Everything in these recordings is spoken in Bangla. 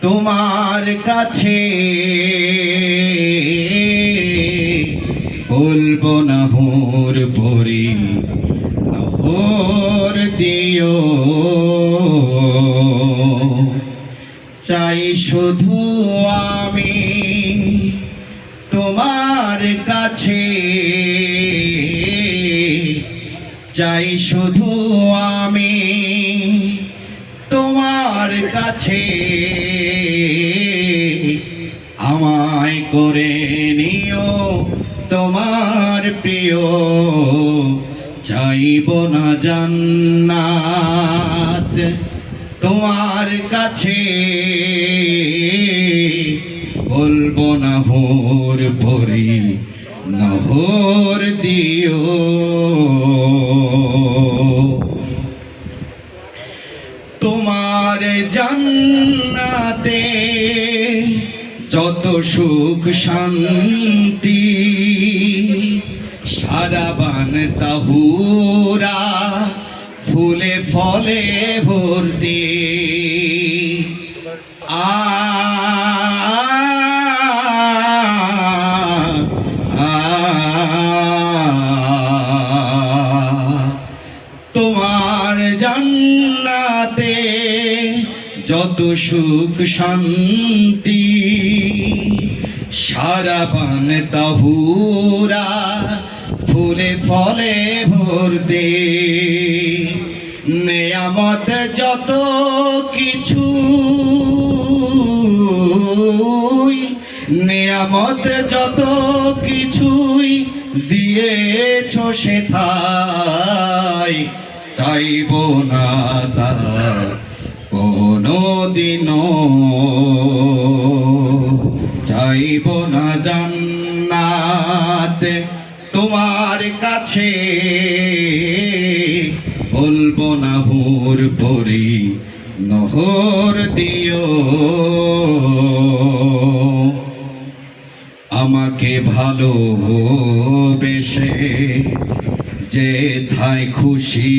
তোমার কাছে বলবো না হুর পরি নহর দিও, চাই শুধু আমি তোমার কাছে, চাই শুধু আমি তোমার কাছে। আমায় করে নিও তোমার প্রিয়, চাইব না জান্নাত তোমার কাছে, বলবো না হুর পরি নহর দিও। তোমার জান্নাতে যত সুখ শান্তি, সারাবান তাহুরা ফুলে ফলে ভর্তি। তোমার জান্নাতে যত সুখ শান্তি, সারাবান তাহুরা ফুলে ফলে ভর্তি। নেয়ামত যত কিছু, নেয়ামত যত কিছুই দিয়েছ সেথায়, চাইব না তার কোনো দিনও, চাইব না জান্নাত তোমার কাছে, বলবো না হুর পরি নহর দিও। আমাকে ভালোবেসে যেথায় খুশি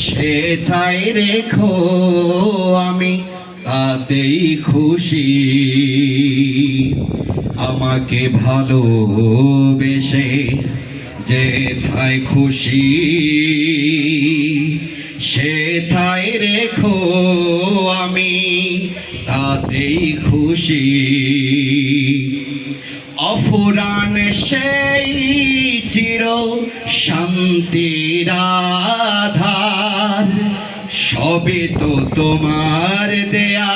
সেথায় রেখো, আমি তাতেই খুশি। আমাকে ভালোবেসে যেথায় খুশি সেথায় রেখো, আমি তাতেই খুশি। অফুরান সেই চির শান্তির আধার, সবে তো তোমার দেয়া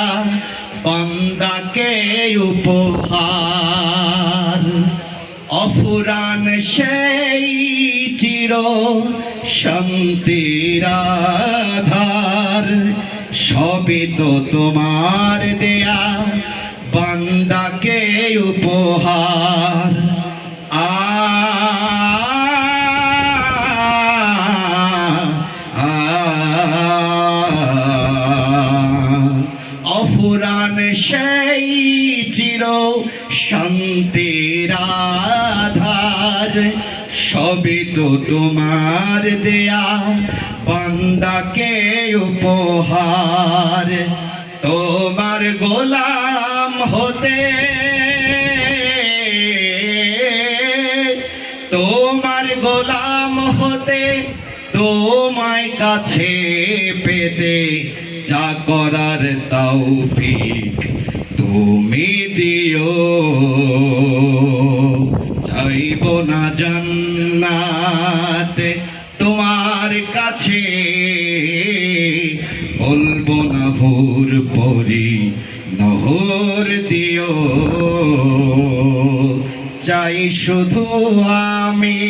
বান্দাকে উপহার। অফুরান সেই চির শান্তির আধার, সবে তো তোমার দেয়া বান্দাকে উপহার। অফুরান সেই চির শান্তির আধার, সবে তো তোমার দেয়া বান্দাকে উপহার। তোমার গোলাম হতে, তোমার গোলাম হতে, তোমায় কাছে পেতে, যা করার তৌফিক তুমি দিও। চাইব না জান্নাত তোমার কাছে, বলবো না হুর পরি নহর দিও। চাই শুধু আমি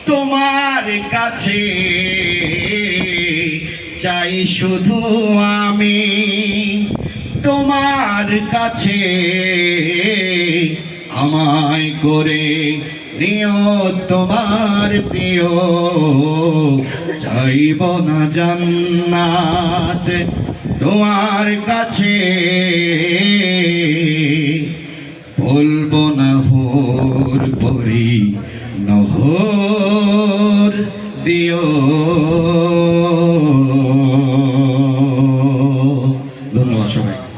তোমার কাছে, চাই শুধু আমি তোমার কাছে। আমায় করে নিও তোমার প্রিয়, চাইব না জান্নাত তোমার কাছে, বলবো না হুর পরি নহর দিও। ধন্যবাদ সবাই।